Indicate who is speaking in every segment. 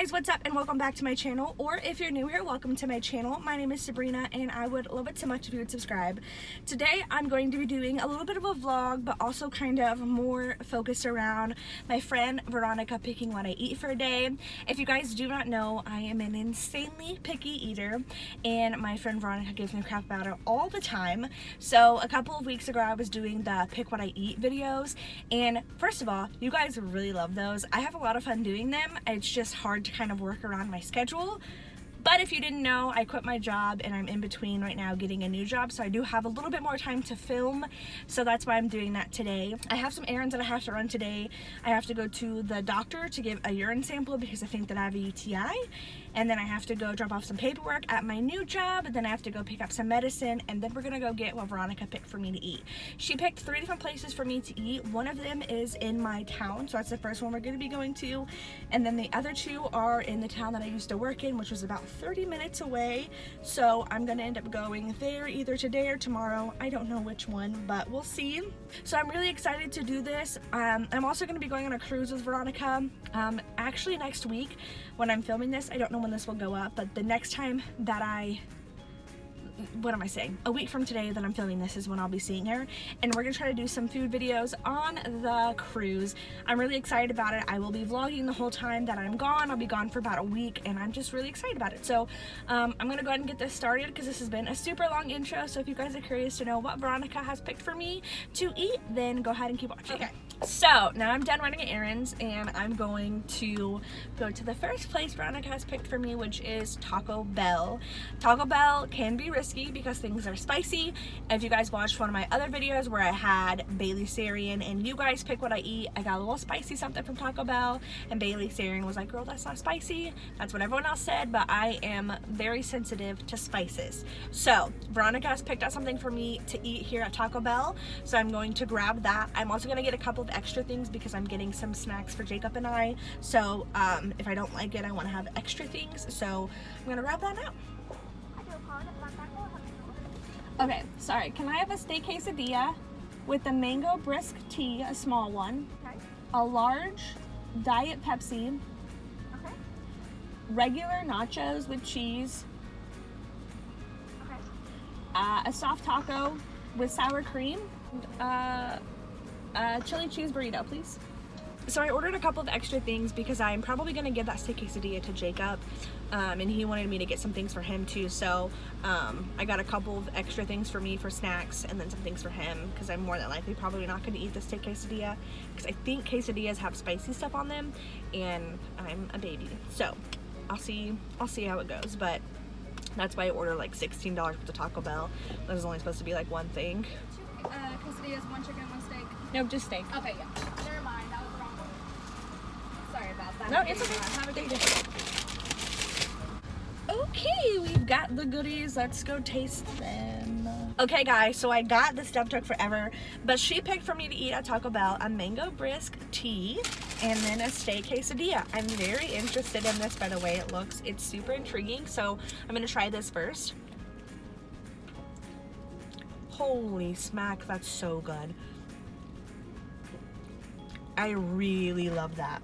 Speaker 1: guys, what's up and welcome back to my channel, or if you're new here, welcome to my channel. My name is Sabrina and I would love it so much if you would subscribe. Today I'm going to be doing a little bit of a vlog, but also kind of more focused around my friend Veronica picking what I eat for a day. If you guys do not know, I am an insanely picky eater and my friend Veronica gives me crap about it all the time. So a couple of weeks ago I was doing the pick what I eat videos, and first of all, you guys really love those. I have a lot of fun doing them. It's just hard to kind of work around my schedule. But if you didn't know, I quit my job and I'm in between right now getting a new job, so I do have a little bit more time to film, so that's why I'm doing that today. I have some errands that I have to run today. I have to go to the doctor to give a urine sample because I think that I have a UTI, and then I have to go drop off some paperwork at my new job, and then I have to go pick up some medicine, and then we're gonna go get what Veronica picked for me to eat. She picked 3 different places for me to eat. One of them is in my town, so that's the first one we're gonna be going to, and then the other 2 are in the town that I used to work in, which was about 30 minutes away. So I'm gonna end up going there either today or tomorrow. I don't know which one, but we'll see. So I'm really excited to do this. I'm also gonna be going on a cruise with Veronica actually next week when I'm filming this. I don't know when this will go up, but the next time that a week from today that I'm filming this is when I'll be seeing her, and we're gonna try to do some food videos on the cruise. I'm really excited about it. I will be vlogging the whole time that I'm gone. I'll be gone for about a week and I'm just really excited about it. So I'm gonna go ahead and get this started because this has been a super long intro. So if you guys are curious to know what Veronica has picked for me to eat, then go ahead and keep watching. Okay. So now I'm done running errands and I'm going to go to the first place Veronica has picked for me, which is Taco Bell. Taco Bell can be risky because things are spicy. If you guys watched one of my other videos where I had Bailey Sarian and you guys pick what I eat, I got a little spicy something from Taco Bell and Bailey Sarian was like, girl, that's not spicy. That's what everyone else said, but I am very sensitive to spices. So Veronica has picked out something for me to eat here at Taco Bell, so I'm going to grab that. I'm also going to get a couple of extra things because I'm getting some snacks for Jacob and I. So if I don't like it, I want to have extra things, so I'm gonna grab that now. Okay, sorry, can I have a steak quesadilla with a mango brisk tea, a small one, okay, a large diet Pepsi, okay, regular nachos with cheese, okay, a soft taco with sour cream, chili cheese burrito, please. So I ordered a couple of extra things because I'm probably going to give that steak quesadilla to Jacob, and he wanted me to get some things for him too. So I got a couple of extra things for me for snacks and then some things for him because I'm more than likely probably not going to eat the steak quesadilla because I think quesadillas have spicy stuff on them and I'm a baby. So I'll see how it goes, but that's why I ordered like $16 for the Taco Bell. There's only supposed to be like one thing.
Speaker 2: Quesadillas, 1 chicken, 1 steak.
Speaker 1: No, just steak.
Speaker 2: Okay, yeah. Never mind, that was the wrong one. Sorry about that.
Speaker 1: No, it's okay.
Speaker 2: Have a good day.
Speaker 1: Okay, we've got the goodies. Let's go taste them. Okay, guys, so I got this stuff took forever, but she picked for me to eat at Taco Bell a mango brisk tea and then a steak quesadilla. I'm very interested in this by the way it looks. It's super intriguing, so I'm gonna try this first. Holy smack, that's so good. I really love that.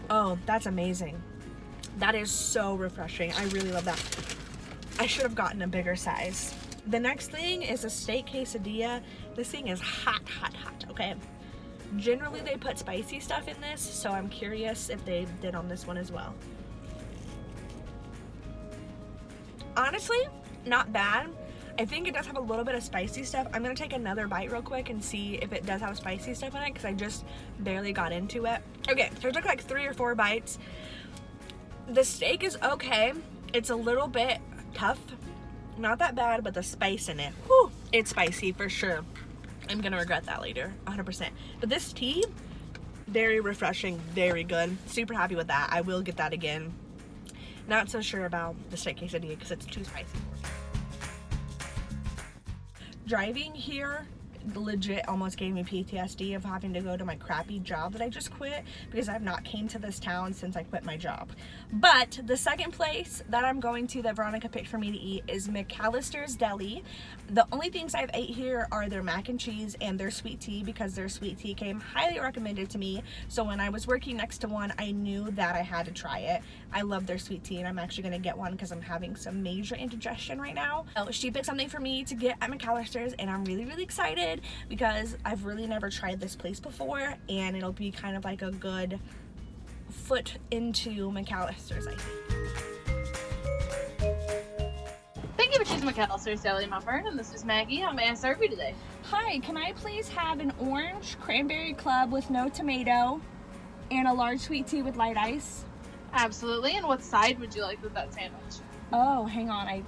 Speaker 1: Oh, that's amazing. That is so refreshing. I really love that. I should have gotten a bigger size. The next thing is a steak quesadilla. This thing is hot, hot, hot, okay? Generally they put spicy stuff in this, so I'm curious if they did on this one as well. Honestly, not bad. I think it does have a little bit of spicy stuff. I'm gonna take another bite real quick and see if it does have spicy stuff in it because I just barely got into it. Okay, so I took like 3 or 4 bites. The steak is okay. It's a little bit tough. Not that bad, but the spice in it, whew, it's spicy for sure. I'm gonna regret that later, 100%. But this tea, very refreshing, very good. Super happy with that. I will get that again. Not so sure about the steak quesadilla because it's too spicy for me. Driving here legit almost gave me PTSD of having to go to my crappy job that I just quit, because I've not came to this town since I quit my job. But the second place that I'm going to that Veronica picked for me to eat is McAllister's Deli. The only things I've ate here are their mac and cheese and their sweet tea, because their sweet tea came highly recommended to me. So when I was working next to one, I knew that I had to try it. I love their sweet tea, and I'm actually gonna get one because I'm having some major indigestion right now. So she picked something for me to get at McAllister's, and I'm really excited because I've really never tried this place before, and it'll be kind of like a good foot into McAllister's, I think.
Speaker 3: Thank you for choosing McAllister's Deli, my friend, and this is Maggie. How may I serve you today?
Speaker 1: Hi, can I please have an orange cranberry club with no tomato and a large sweet tea with light ice?
Speaker 3: Absolutely. And what side would you like with that sandwich?
Speaker 1: Oh, hang on, I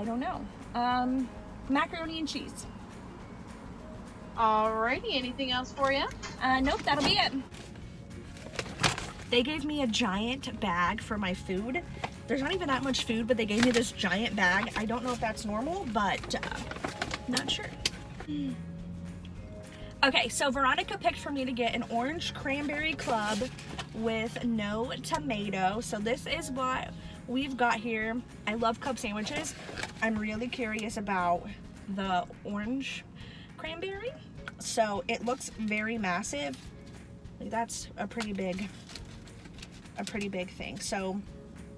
Speaker 1: don't know. Macaroni and cheese.
Speaker 3: Alrighty, anything else for you?
Speaker 1: Nope, that'll be it. They gave me a giant bag for my food. There's not even that much food, but they gave me this giant bag. I don't know if that's normal, but not sure. Okay, so Veronica picked for me to get an orange cranberry club with no tomato. So this is what we've got here. I love club sandwiches. I'm really curious about the orange cranberry. So it looks very massive. Like, that's a pretty big thing. So,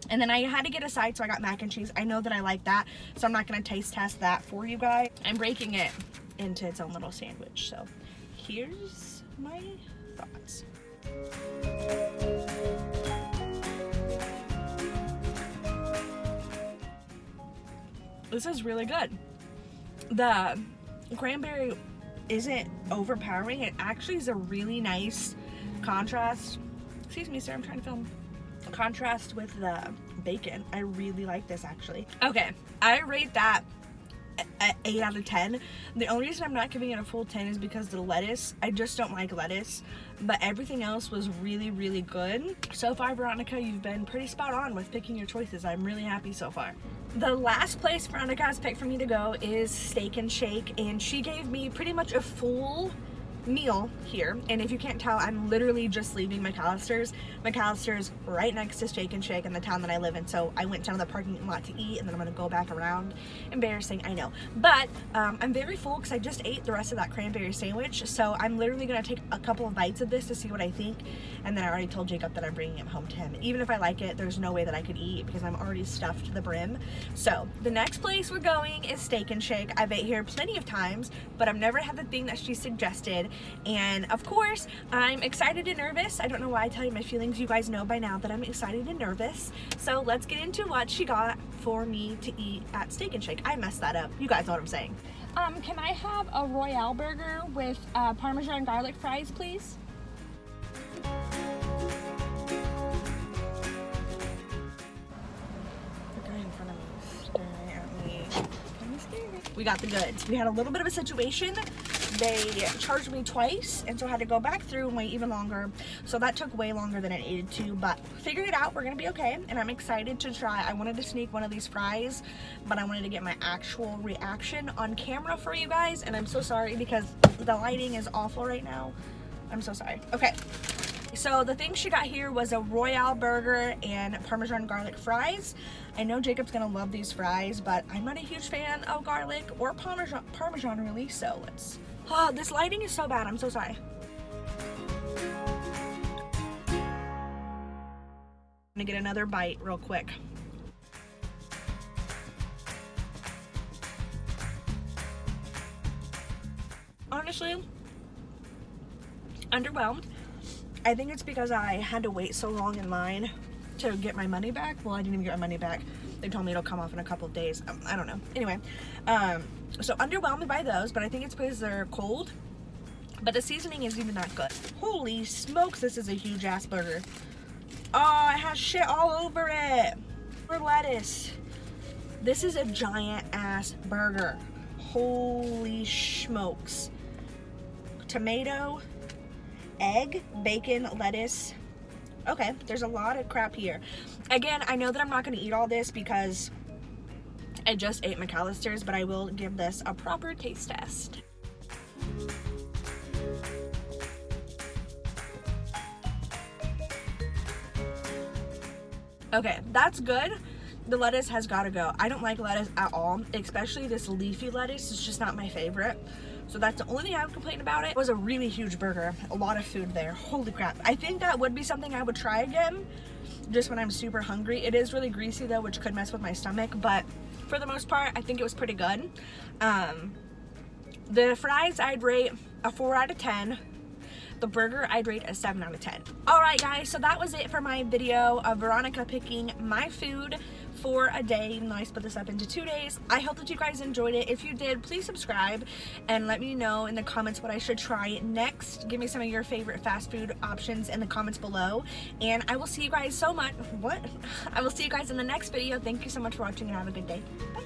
Speaker 1: and then I had to get a side, so I got mac and cheese. I know that I like that, so I'm not gonna taste test that for you guys. I'm breaking it into its own little sandwich. So here's my thoughts. This is really good. The cranberry isn't overpowering. It actually is a really nice contrast. Excuse me, sir, I'm trying to film. Contrast with the bacon. I really like this, actually. Okay, I rate that at 8 out of 10. The only reason I'm not giving it a full 10 is because the lettuce, I just don't like lettuce, but everything else was really good. So far, Veronica, you've been pretty spot on with picking your choices. I'm really happy so far. The last place Veronica has picked for me to go is Steak and Shake, and she gave me pretty much a full meal here. And if you can't tell, I'm literally just leaving McAllister's. McAllister's right next to Steak and Shake in the town that I live in, so I went down to the parking lot to eat, and then I'm gonna go back around. Embarrassing, I know, but I'm very full because I just ate the rest of that cranberry sandwich, so I'm literally gonna take a couple of bites of this to see what I think, and then I already told Jacob that I'm bringing it home to him. Even if I like it, there's no way that I could eat because I'm already stuffed to the brim. So the next place we're going is Steak and Shake. I've ate here plenty of times, but I've never had the thing that she suggested. And of course, I'm excited and nervous. I don't know why I tell you my feelings. You guys know by now that I'm excited and nervous. So let's get into what she got for me to eat at Steak and Shake. I messed that up. You guys know what I'm saying. Can I have a Royale burger with Parmesan garlic fries, please? The guy in front of me is staring at me. Kind of scary. We got the goods. We had a little bit of a situation. They charged me twice, and so I had to go back through and wait even longer. So that took way longer than it needed to, but figured it out. We're gonna be okay, and I'm excited to try. I wanted to sneak one of these fries, but I wanted to get my actual reaction on camera for you guys, and I'm so sorry because the lighting is awful right now. I'm so sorry. Okay. So the thing she got here was a Royale burger and Parmesan garlic fries. I know Jacob's gonna love these fries, but I'm not a huge fan of garlic or Parmesan really, so let's... Oh, this lighting is so bad. I'm so sorry. I'm gonna get another bite real quick. Honestly, underwhelmed. I think it's because I had to wait so long in line to get my money back. Well, I didn't even get my money back. They told me it'll come off in a couple of days. I don't know. Anyway, so underwhelmed by those, but I think it's because they're cold. But the seasoning isn't even that good. Holy smokes, this is a huge ass burger. Oh, it has shit all over it. For lettuce. This is a giant ass burger. Holy smokes. Tomato, egg, bacon, lettuce. Okay, there's a lot of crap here. Again, I know that I'm not going to eat all this because I just ate McAllister's, but I will give this a proper taste test. Okay, that's good. The lettuce has got to go. I don't like lettuce at all, especially this leafy lettuce. It's just not my favorite. So that's the only thing I would complain about. It was a really huge burger, a lot of food there. Holy crap. I think that would be something I would try again, just when I'm super hungry. It is really greasy though, which could mess with my stomach, but for the most part, I think it was pretty good. The fries, I'd rate a 4 out of 10. The burger, I'd rate a 7 out of 10. Alright guys, so that was it for my video of Veronica picking my food for a day, even though I split this up into 2 days. I hope that you guys enjoyed it. If you did, please subscribe and let me know in the comments what I should try next. Give me some of your favorite fast food options in the comments below. And I will see you guys I will see you guys in the next video. Thank you so much for watching and have a good day. Bye.